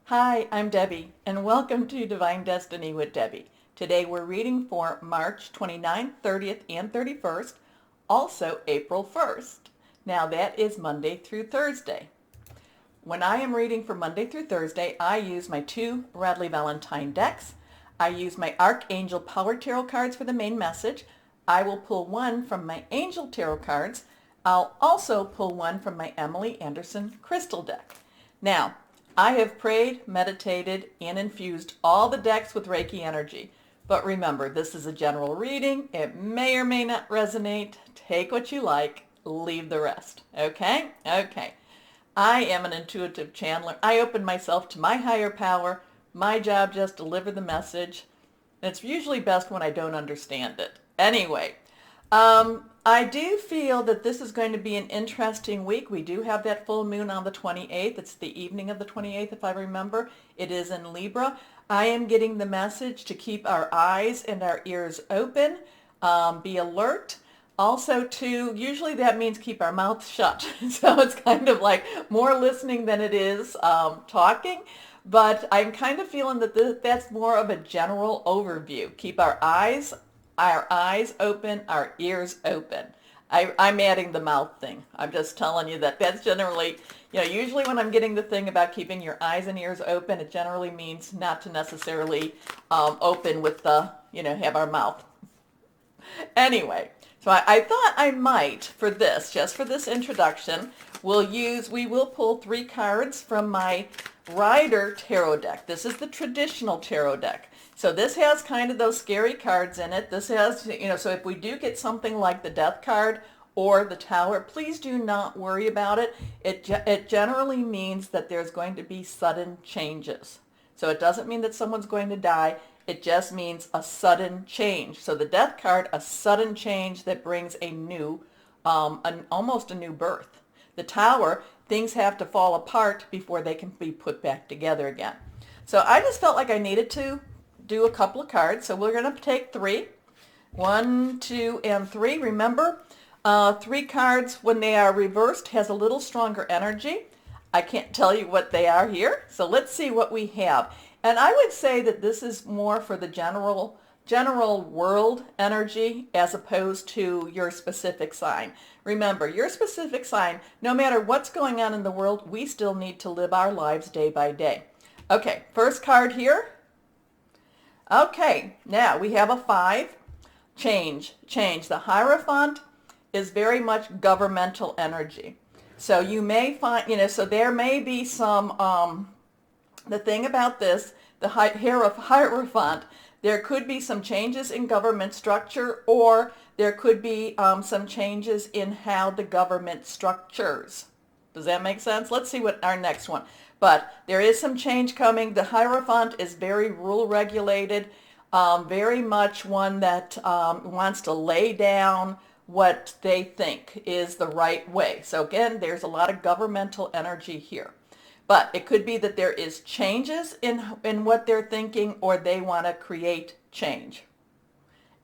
Hi, I'm Debbie, and welcome to Divine Destiny with Debbie. Today we're reading for March 29th, 30th, and 31st, also April 1st. Now that is Monday through Thursday. When I am reading for Monday through Thursday, I use my two Radley Valentine decks. I use my Archangel Power Tarot cards for the main message. I will pull one from my Angel Tarot cards. I'll also pull one from my Emily Anderson Crystal deck. Now, I have prayed, meditated, and infused all the decks with Reiki energy. But remember, this is a general reading. It may or may not resonate. Take what you like, leave the rest. Okay? Okay. I am an intuitive channeler. I open myself to my higher power. My job just deliver the message. It's usually best when I don't understand it. Anyway, I do feel that this is going to be an interesting week. We do have that full moon on the 28th. It's the evening of the 28th, if I remember. It is in Libra. I am getting the message to keep our eyes and our ears open, be alert. Also, too, usually that means keep our mouth shut. So it's kind of like more listening than it is talking. But I'm kind of feeling that that's more of a general overview. Keep our eyes open, our ears open. I'm adding the mouth thing. I'm just telling you that that's generally, usually when I'm getting the thing about keeping your eyes and ears open, it generally means not to necessarily open with the, have our mouth. Anyway, so I thought I might, for this, just for this introduction, we will pull 3 cards from my Rider Tarot deck. This is the traditional tarot deck. So this has kind of those scary cards in it. This has, so if we do get something like the Death card or the Tower, please do not worry about it. It generally means that there's going to be sudden changes. So it doesn't mean that someone's going to die. It just means a sudden change. So the Death card, a sudden change that brings a new, almost a new birth. The Tower, things have to fall apart before they can be put back together again. So I just felt like I needed to do a couple of cards. So we're going to take 3. 1, 2, and 3. Remember, 3 cards, when they are reversed, has a little stronger energy. I can't tell you what they are here. So let's see what we have. And I would say that this is more for the general world energy as opposed to your specific sign. Remember, your specific sign, no matter what's going on in the world, we still need to live our lives day by day. Okay, first card here. Okay, now we have a 5. Change. The Hierophant is very much governmental energy. So you may find, so there may be some, the thing about this, the Hierophant, there could be some changes in government structure, or there could be some changes in how the government structures. Does that make sense? Let's see what our next one. But there is some change coming. The Hierophant is very rule regulated, very much one that wants to lay down what they think is the right way. So again, there's a lot of governmental energy here. But it could be that there is changes in what they're thinking, or they want to create change.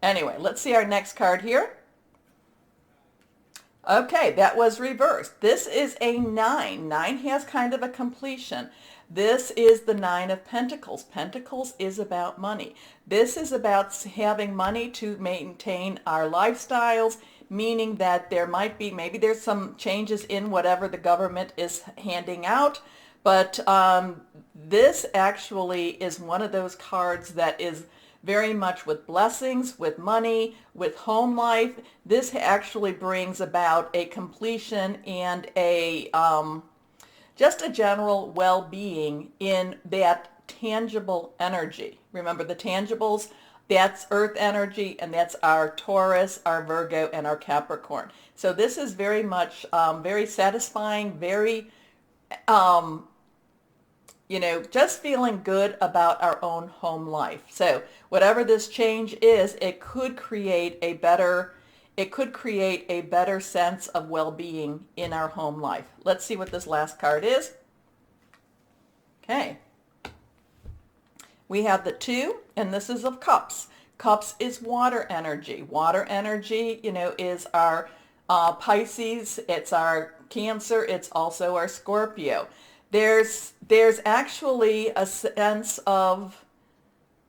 Anyway, let's see our next card here. Okay, that was reversed. This is a 9. 9 has kind of a completion. This is the 9 of Pentacles. Pentacles is about money. This is about having money to maintain our lifestyles, meaning that there might be, maybe there's some changes in whatever the government is handing out. But this actually is one of those cards that is very much with blessings, with money, with home life. This actually brings about a completion and a just a general well-being in that tangible energy. Remember, the tangibles, that's earth energy, and that's our Taurus, our Virgo, and our Capricorn. So this is very much very satisfying, very just feeling good about our own home life. So whatever this change is, it could create a better sense of well-being in our home life. Let's see what this last card is. Okay. We have the 2, and this is of Cups. Cups is water energy. Water energy, is our Pisces, it's our Cancer, it's also our Scorpio. there's actually a sense of,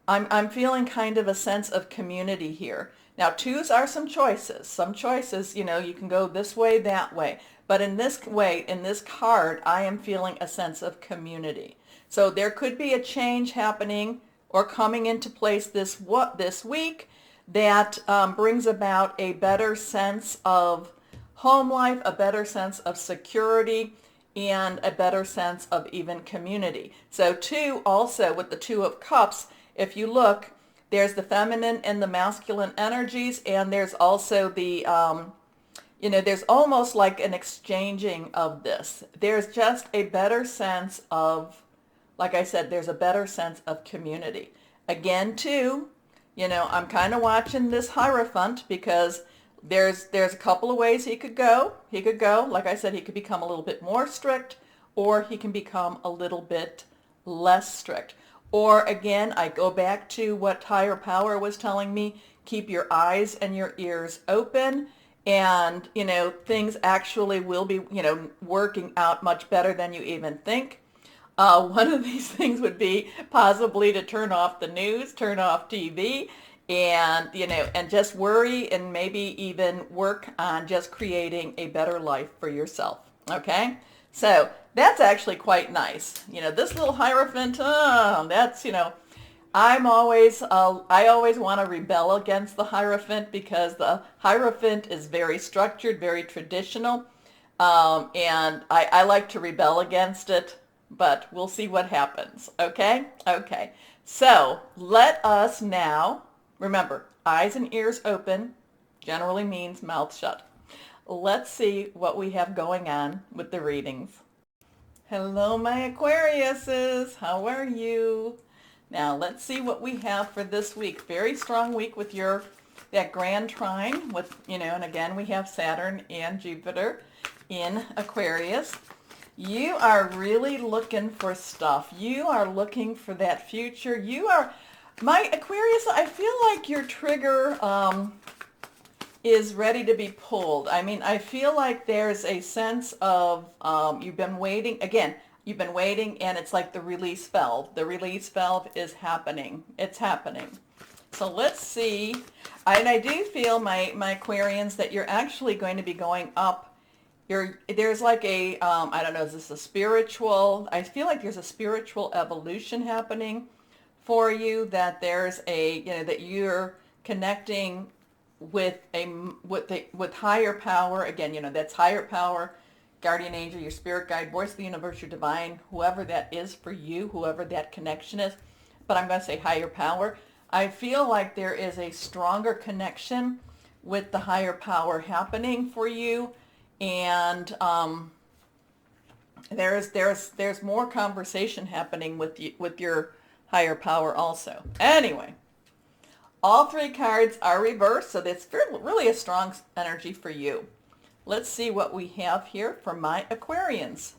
I'm feeling kind of a sense of community here. Now, twos are some choices. Some choices, you can go this way, that way. But in this way, in this card, I am feeling a sense of community. So there could be a change happening or coming into place this week that brings about a better sense of home life, a better sense of security, and a better sense of even community. So two, also with the Two of Cups, if you look, there's the feminine and the masculine energies, and there's also the, there's almost like an exchanging of this. There's just a better sense of, like I said, there's a better sense of community. Again, too, I'm kind of watching this Hierophant because there's a couple of ways he could go. He could go, like I said, he could become a little bit more strict, or he can become a little bit less strict. Or again, I go back to what higher power was telling me, keep your eyes and your ears open, and, things actually will be, working out much better than you even think. One of these things would be possibly to turn off the news, turn off TV, and, and just worry and maybe even work on just creating a better life for yourself. Okay? So that's actually quite nice. This little Hierophant, that's, I always want to rebel against the Hierophant because the Hierophant is very structured, very traditional, and I like to rebel against it, but we'll see what happens. Okay? Okay. So let us now, remember, eyes and ears open generally means mouth shut. Let's see what we have going on with the readings. Hello, my Aquariuses. How are you? Now, let's see what we have for this week. Very strong week with that grand trine with, and again, we have Saturn and Jupiter in Aquarius. You are really looking for stuff. You are looking for that future. My Aquarius, I feel like your trigger is ready to be pulled. I mean, I feel like there's a sense of you've been waiting. Again, you've been waiting, and it's like the release valve. The release valve is happening. It's happening. So let's see. And I do feel, my Aquarians, that you're actually going to be going up. There's like a, I don't know, is this a spiritual? I feel like there's a spiritual evolution happening for you, that there's a, that you're connecting with higher power. Again, that's higher power, guardian angel, your spirit guide, voice of the universe, your divine, whoever that is for you, whoever that connection is. But I'm going to say higher power. I feel like there is a stronger connection with the higher power happening for you, and there's more conversation happening with your higher power also. Anyway, all three cards are reversed, so that's really a strong energy for you. Let's see what we have here for my Aquarians.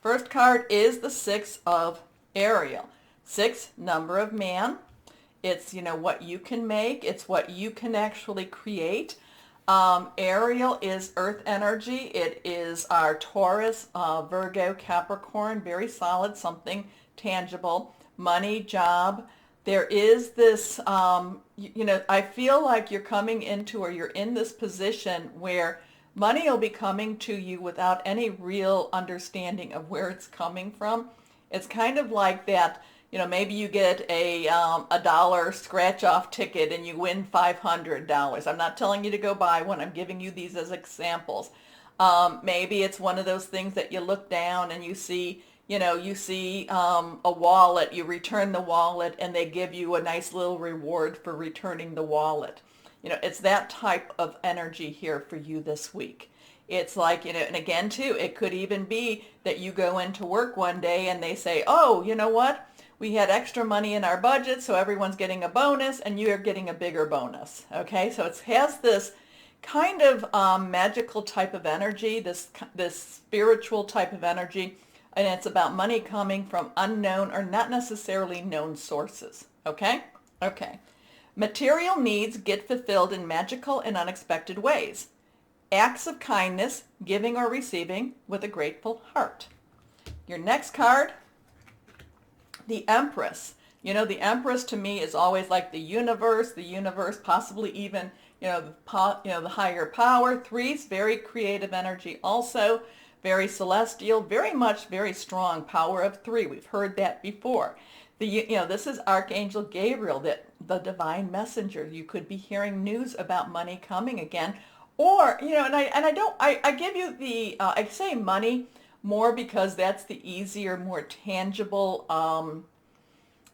First card is the Six of Ariel. 6, number of man. It's, what you can make. It's what you can actually create. Ariel is earth energy. It is our Taurus, Virgo, Capricorn, very solid, something tangible. Money, job. There is this, I feel like you're coming into, or you're in this position where money will be coming to you without any real understanding of where it's coming from. It's kind of like that, maybe you get a dollar scratch-off ticket and you win $500. I'm not telling you to go buy one. I'm giving you these as examples. Maybe it's one of those things that you look down and you see, a wallet, you return the wallet, and they give you a nice little reward for returning the wallet. It's that type of energy here for you this week. It's like, and again, too, it could even be that you go into work one day and they say, oh, you know what? We had extra money in our budget, so everyone's getting a bonus, and you're getting a bigger bonus. Okay, so it has this kind of magical type of energy, this spiritual type of energy. And it's about money coming from unknown or not necessarily known sources. Okay? Okay. Material needs get fulfilled in magical and unexpected ways. Acts of kindness, giving or receiving with a grateful heart. Your next card, the Empress. You know, the Empress to me is always like the universe, possibly even, the higher power. Three's very creative energy also, very celestial, very strong power of three. We've heard that before. This is Archangel Gabriel, the divine messenger. You could be hearing news about money coming again. Or, I give you I say money more because that's the easier, more tangible,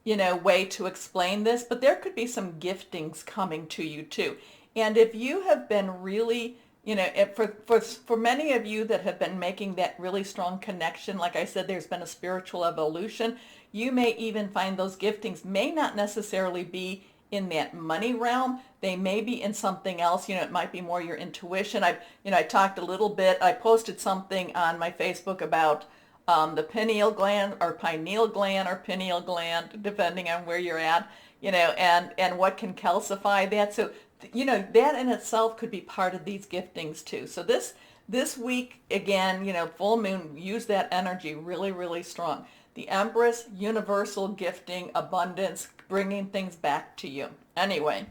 way to explain this, but there could be some giftings coming to you too. And if you have been really, for many of you that have been making that really strong connection, like I said, there's been a spiritual evolution. You may even find those giftings may not necessarily be in that money realm. They may be in something else. It might be more your intuition. I talked a little bit. I posted something on my Facebook about the pineal gland or pineal gland, depending on where you're at, and what can calcify that. So, that in itself could be part of these giftings too. So this week, again, full moon, use that energy really, really strong. The Empress, universal gifting, abundance, bringing things back to you. Anyway,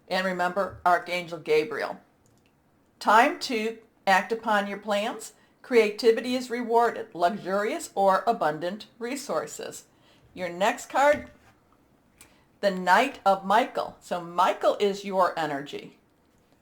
and remember, Archangel Gabriel. Time to act upon your plans. Creativity is rewarded, luxurious or abundant resources. Your next card, the Knight of Michael. So Michael is your energy.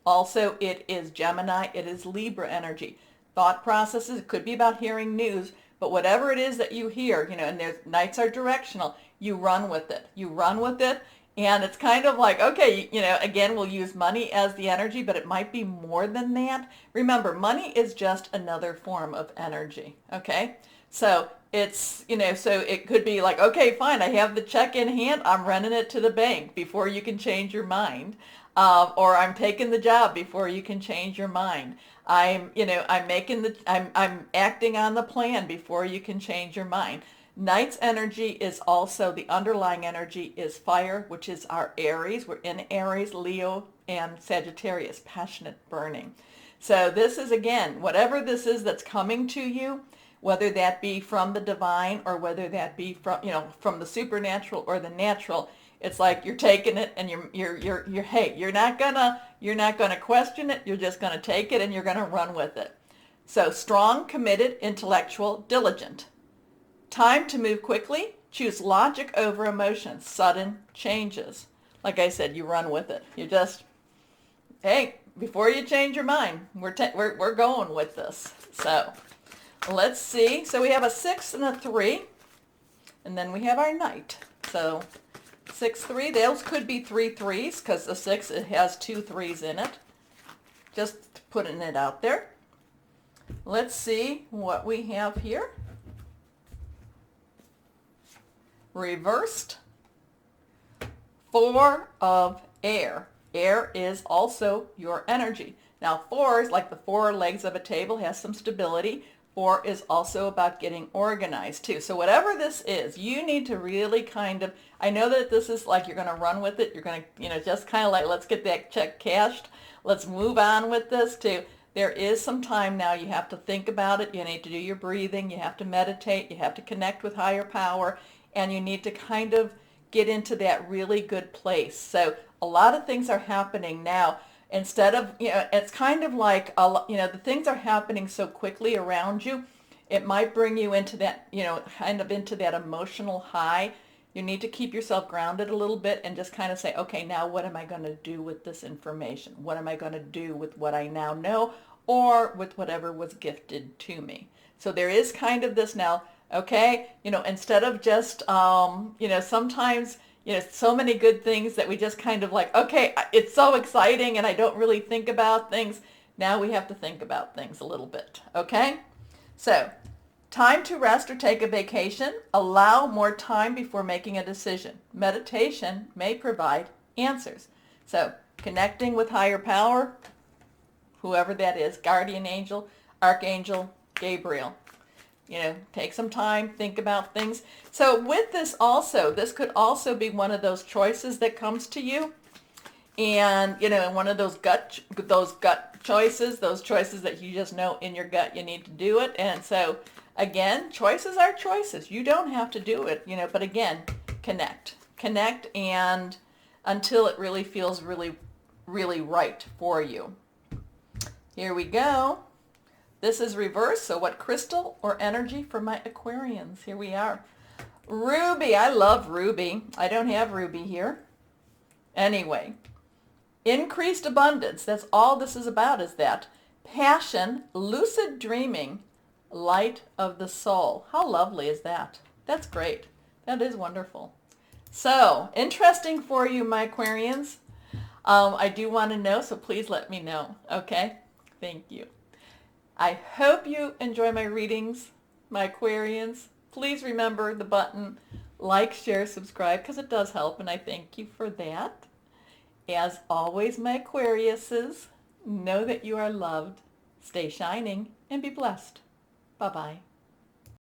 Also, it is Gemini, it is Libra energy. Thought processes, it could be about hearing news, but whatever it is that you hear, and there's nights are directional, you run with it. You run with it, and it's kind of like, okay, again, we'll use money as the energy, but it might be more than that. Remember, money is just another form of energy, okay? So it's, so it could be like, okay, fine, I have the check in hand, I'm running it to the bank before you can change your mind. Or I'm taking the job before you can change your mind. I'm acting on the plan before you can change your mind. Knight's energy is also, the underlying energy is fire, which is our Aries. We're in Aries, Leo, and Sagittarius, passionate burning. So this is, again, whatever this is that's coming to you, whether that be from the divine or whether that be from the supernatural or the natural, it's like you're taking it and you're not gonna question it. You're just gonna take it and you're gonna run with it. So strong, committed, intellectual, diligent. Time to move quickly. Choose logic over emotion. Sudden changes. Like I said, you run with it. You just, hey, before you change your mind, we're going with this. So let's see. So we have a 6 and a 3, and then we have our Knight. So 6, 3, those could be 3 3s because the 6, it has 2 3s in it. Just putting it out there. Let's see what we have here. Reversed. 4 of air. Air is also your energy. Now 4 is like the 4 legs of a table, has some stability. 4 is also about getting organized too. So whatever this is, you need to really kind of, I know that this is like you're going to run with it. You're going to, just kind of like, let's get that check cashed. Let's move on with this too. There is some time now. You have to think about it. You need to do your breathing. You have to meditate. You have to connect with higher power. And you need to kind of get into that really good place. So a lot of things are happening now. Instead of, it's kind of like, the things are happening so quickly around you, it might bring you into that, kind of into that emotional high. You need to keep yourself grounded a little bit and just kind of say, okay, now what am I going to do with this information? What am I going to do with what I now know or with whatever was gifted to me? So there is kind of this now, okay, instead of just, sometimes, so many good things that we just kind of like, okay, it's so exciting and I don't really think about things. Now we have to think about things a little bit, okay? So, time to rest or take a vacation. Allow more time before making a decision. Meditation may provide answers. So, connecting with higher power, whoever that is, guardian angel, archangel, Gabriel. Take some time, think about things. So with this also, this could also be one of those choices that comes to you. And, one of those gut choices, those choices that you just know in your gut you need to do it. And so, Again, choices are choices. You don't have to do it, but again, connect. Connect and until it really feels really, really right for you. Here we go. This is reverse, so what crystal or energy for my Aquarians? Here we are. Ruby. I love ruby. I don't have ruby here. Anyway, increased abundance. That's all this is about, is that. Passion, lucid dreaming, light of the soul. How lovely is that? That's great. That is wonderful. So, interesting for you, my Aquarians. I do want to know, so please let me know. Okay? Thank you. I hope you enjoy my readings, my Aquarians. Please remember the button, like, share, subscribe, because it does help, and I thank you for that. As always, my Aquariuses, know that you are loved. Stay shining and be blessed. Bye-bye.